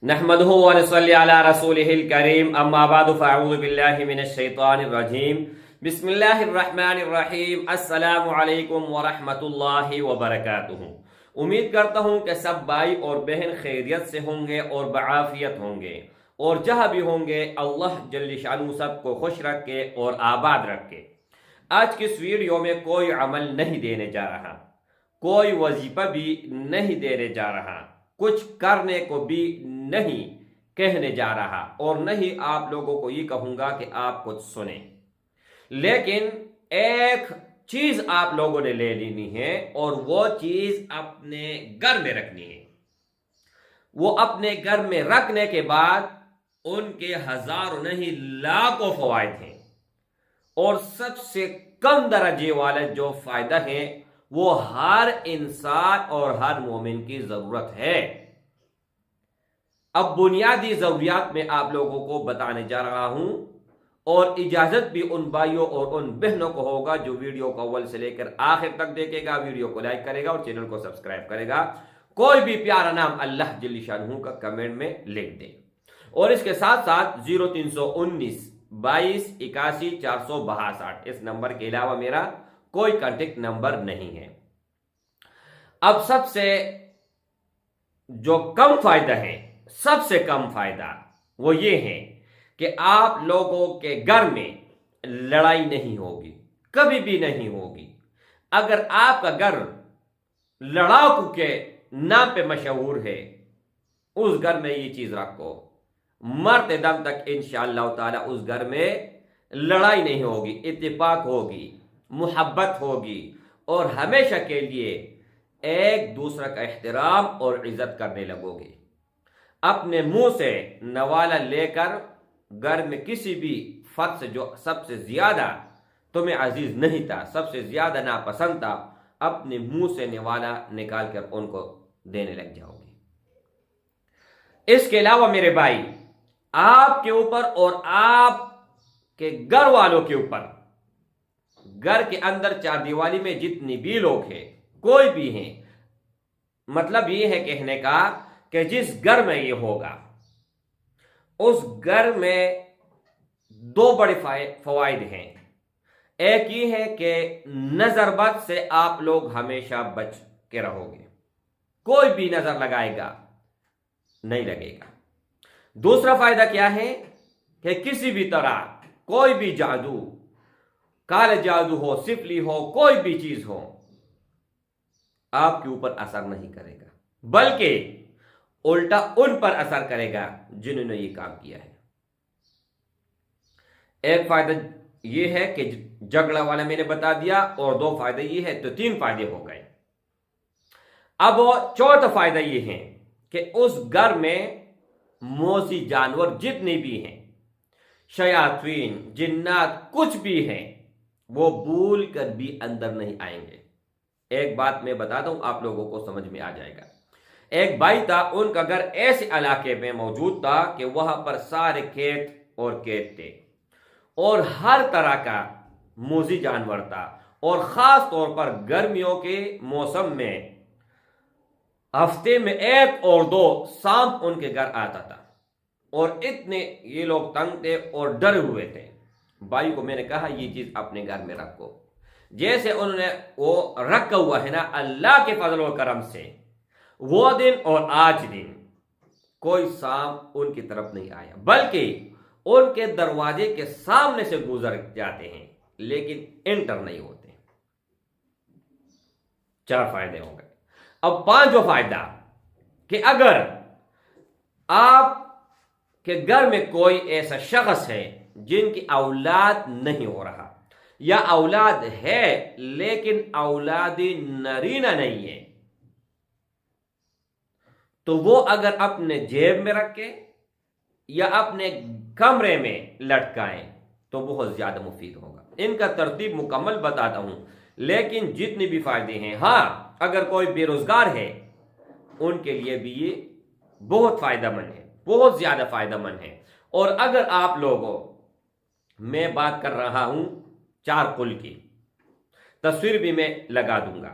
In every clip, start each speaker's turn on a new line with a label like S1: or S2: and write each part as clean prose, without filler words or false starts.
S1: नहमदुहु व नसल्ली अला रसूलिहिल करीम अम्मा बादु फ़अऊज़ु बिल्लाहि मिनश शैतानिर रजीम बिस्मिल्लाहिर रहमानिर रहीम अस्सलामु अलैकुम व रहमतुल्लाहि व बरकातुहू। उम्मीद करता हूँ कि सब भाई और बहन खैरियत से होंगे और बआफियत होंगे, और जहाँ भी होंगे अल्लाह जल्ल शानु सबको खुश रखे और आबाद रखे। आज की इस वीडियो में कोई अमल नहीं देने जा रहा, कोई वजीफा भी नहीं देने जा रहा, कुछ करने को भी नहीं कहने जा रहा, और नहीं आप लोगों को ये कहूंगा कि आप कुछ सुने। लेकिन एक चीज आप लोगों ने ले लेनी है और वो चीज अपने घर में रखनी है। वो अपने घर में रखने के बाद उनके हजारों नहीं लाखों फवायद हैं, और सबसे कम दर्जे वाला जो फायदा है वो हर इंसान और हर मोमिन की जरूरत है। अब बुनियादी जरूरियात में आप लोगों को बताने जा रहा हूं, और इजाजत भी उन भाइयों और उन बहनों को होगा जो वीडियो को अव्वल से लेकर आखिर तक देखेगा, वीडियो को लाइक करेगा और चैनल को सब्सक्राइब करेगा। कोई भी प्यारा नाम अल्लाह जल्ल शानहू का कमेंट में लिख दे, और इसके साथ साथ 0319 22 81 462 इस नंबर के अलावा मेरा कोई कांटेक्ट नंबर नहीं है। अब सबसे जो कम फायदा है, सबसे कम फायदा वो ये है कि आप लोगों के घर में लड़ाई नहीं होगी, कभी भी नहीं होगी। अगर आपका घर लड़ाकू के नाम पे मशहूर है, उस घर में ये चीज रखो, मरते दम तक इंशाअल्लाह ताला उस घर में लड़ाई नहीं होगी, इत्तेफाक होगी, मुहब्बत होगी, और हमेशा के लिए एक दूसरे का एहतराम और इज्जत करने लगोगे। अपने मुंह से नवाला लेकर घर में किसी भी फर्द से जो सबसे ज्यादा तुम्हें अजीज नहीं था, सबसे ज्यादा नापसंद था, अपने मुंह से नवाला निकाल कर उनको देने लग जाओगे। इसके अलावा मेरे भाई, आपके ऊपर और आपके घर वालों के ऊपर, घर के अंदर चार दीवारी में जितनी भी लोग हैं, कोई भी हैं, मतलब ये है कहने का कि जिस घर में ये होगा उस घर में दो बड़े फवायद हैं। एक ये है कि नजरबद से आप लोग हमेशा बच के रहोगे, कोई भी नजर लगाएगा नहीं लगेगा। दूसरा फायदा क्या है कि किसी भी तरह कोई भी जादू, काले जादू हो, सिफली हो, कोई भी चीज हो, आपके ऊपर असर नहीं करेगा, बल्कि उल्टा उन पर असर करेगा जिन्होंने ये काम किया है। एक फायदा ये है कि झगड़ा वाला मैंने बता दिया, और दो फायदे ये है, तो तीन फायदे हो गए। अब चौथा फायदा ये है कि उस घर में मौसी जानवर जितने भी हैं, शयातीन, जिन्नात, कुछ भी हैं, वो भूल कर भी अंदर नहीं आएंगे। एक बात मैं बताता हूं, आप लोगों को समझ में आ जाएगा। एक भाई था, उनका घर ऐसे इलाके में मौजूद था कि वहां पर सारे खेत और खेत थे, और हर तरह का मूजी जानवर था, और खास तौर पर गर्मियों के मौसम में हफ्ते में एक और दो सांप उनके घर आता था, और इतने ये लोग तंग थे और डरे हुए थे। भाई को मैंने कहा ये चीज अपने घर में रखो। जैसे उन्होंने वो रखा हुआ है ना, अल्लाह के फजल और करम से वो दिन और आज दिन कोई सांप उनकी तरफ नहीं आया, बल्कि उनके दरवाजे के सामने से गुजर जाते हैं, लेकिन एंटर नहीं होते। चार फायदे हो गए। अब पांचवा फायदा कि अगर आपके घर में कोई ऐसा शख्स है जिनकी औलाद नहीं हो रहा, या औलाद है लेकिन औलादी नरीना नहीं है, तो वो अगर अपने जेब में रखे या अपने कमरे में लटकाएं तो बहुत ज्यादा मुफीद होगा। इनका तरतीब मुकम्मल बताता हूं, लेकिन जितने भी फायदे हैं, हाँ, अगर कोई बेरोजगार है उनके लिए भी ये बहुत फायदेमंद है, बहुत ज्यादा फायदेमंद है। और अगर आप लोगों, मैं बात कर रहा हूं चार कुल की, तस्वीर भी मैं लगा दूंगा।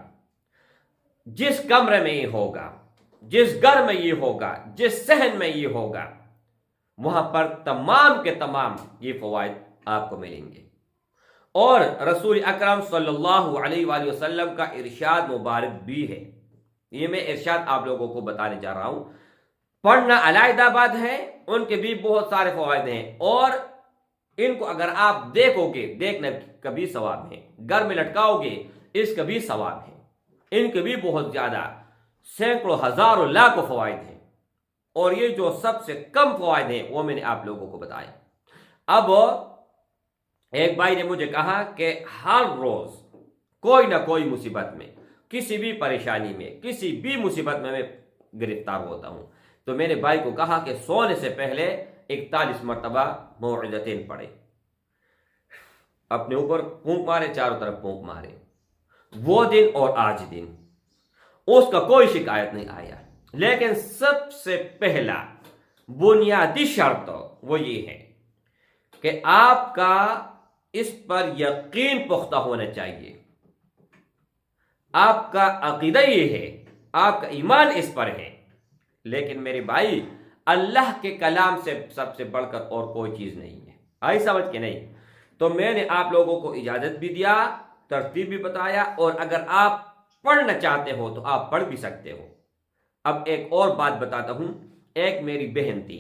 S1: जिस कमरे में ये होगा जिस घर में ये होगा, जिस सहन में ये होगा, वहां पर तमाम के तमाम ये फवाइद आपको मिलेंगे। और रसूल अकरम सल्लल्लाहु अलैहि वसल्लम का इरशाद मुबारक भी है। ये मैं इरशाद आप लोगों को बताने जा रहा हूं। पढ़ना अलहदा बात है, उनके भी बहुत सारे फवायद हैं, और इनको अगर आप देखोगे, देखने का भी सवाब है, घर में लटकाओगे इसका भी सवाब है। इनके भी बहुत ज्यादा सैकड़ों हजारों लाखों फवायद हैं, और ये जो सबसे कम फवायद हैं वो मैंने आप लोगों को बताया। अब एक भाई ने मुझे कहा कि हर रोज कोई ना कोई मुसीबत में, किसी भी परेशानी में, किसी भी मुसीबत में मैं गिरफ्तार होता हूं, तो मैंने भाई को कहा कि सोने से पहले 41 मरतबा मौइज़तैन पढ़े, अपने ऊपर फूंक मारे, चारों तरफ फूंक मारे। वो दिन और आज दिन उसका कोई शिकायत नहीं आया। लेकिन सबसे पहला बुनियादी शर्त वो ये है कि आपका इस पर यकीन पुख्ता होना चाहिए। आपका अकीदा ये है, आपका ईमान इस पर है। लेकिन मेरे भाई, अल्लाह के कलाम से सबसे बढ़कर और कोई चीज नहीं है, आई समझ के नहीं। तो मैंने आप लोगों को इजाजत भी दिया, तरतीब भी बताया, और अगर आप पढ़ना चाहते हो तो आप पढ़ भी सकते हो। अब एक और बात बताता हूं। एक मेरी बहन थी,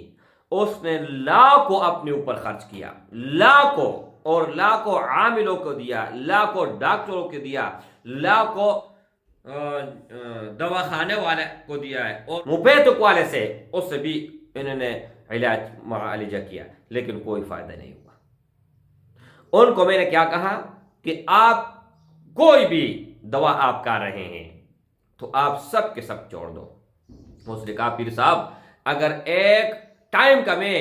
S1: उसने लाखों अपने ऊपर खर्च किया, लाखों, और लाखों आमिलों को दिया, लाखों डॉक्टरों को दिया, लाखों दवाखाने वाले को दिया है, और मुफैतुक वाले से उससे भी इन्होंने इलाज मुआलजा किया, लेकिन कोई फायदा नहीं हुआ। उनको मैंने क्या कहा कि आप कोई भी दवा आप कर रहे हैं तो आप सब के सब छोड़ दो। उसने कहा पीर साहब, अगर एक टाइम का मैं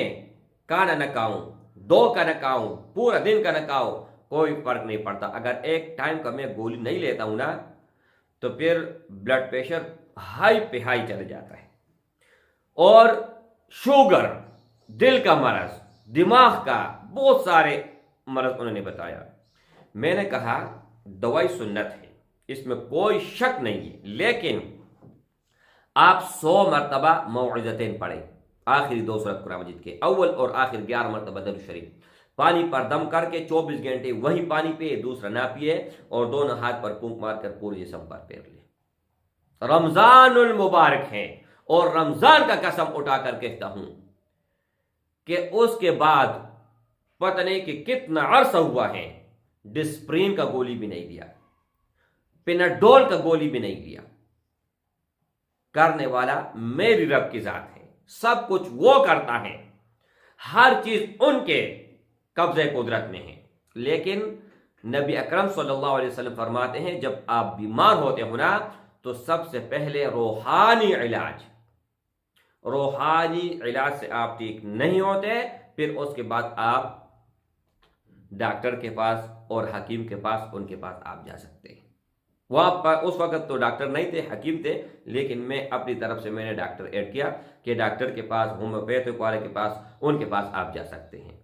S1: खाना न खाऊं, 2 का न खाऊं, पूरा दिन का न खाऊं, कोई फर्क नहीं पड़ता। अगर एक टाइम का मैं गोली नहीं लेता हूं ना, तो फिर ब्लड प्रेशर हाई पे हाई चले जाता है, और शुगर, दिल का मरज, दिमाग का, बहुत सारे मरज उन्होंने बताया। मैंने कहा दवाई सुन्नत है, इसमें कोई शक नहीं है, लेकिन आप 100 मरतबा मौइज़तैन पढ़ें, आखिरी 2 सूरत कुरान मजीद के, अव्वल और आखिर 11 मरतबा दरूद शरीफ, पानी पर दम करके 24 घंटे वही पानी पिए, दूसरा ना पिए, और दोनों हाथ पर फूंक मारकर पूरे जिस्म पर फेर ले। रमजानुल मुबारक है, और रमजान का कसम उठाकर कहता हूं कि उसके बाद पता नहीं कि कितना अरसा हुआ है, डिस्प्रिन का गोली भी नहीं लिया, पेनाडोल का गोली भी नहीं लिया। करने वाला मेरी रब की जात है, सब कुछ वो करता है, हर चीज उनके कब्जे कुदरत में है। लेकिन नबी अकरम सल्लल्लाहु अलैहि वसल्लम फरमाते हैं, जब आप बीमार होते हो ना, तो सबसे पहले रूहानी इलाज से आप ठीक नहीं होते, फिर उसके बाद आप डॉक्टर के पास और हकीम के पास, उनके पास आप जा सकते हैं। वहां पर उस वक्त तो डॉक्टर नहीं थे, हकीम थे, लेकिन मैं अपनी तरफ से मैंने डॉक्टर ऐड किया कि डॉक्टर के पास, होम्योपैथिक वाले के पास, उनके पास आप जा सकते हैं।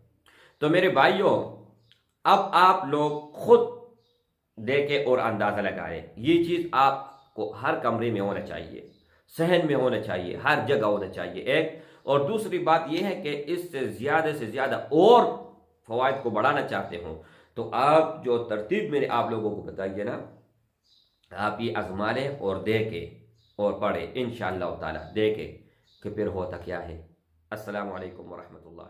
S1: तो मेरे भाइयों, अब आप लोग खुद देखें और अंदाजा लगाएं। ये चीज आपको हर कमरे में होना चाहिए, सहन में होना चाहिए, हर जगह होना चाहिए, एक। और दूसरी बात यह है कि इससे ज्यादा और फवायद को बढ़ाना चाहते हो, तो आप जो तरतीब मैंने आप लोगों को बताई है ना, आप ये आजमा लें और देखें और पढ़ें, इंशाअल्लाह ताला देखें कि फिर होता क्या है। अस्सलामु अलैकुम वरहमतुल्लाह।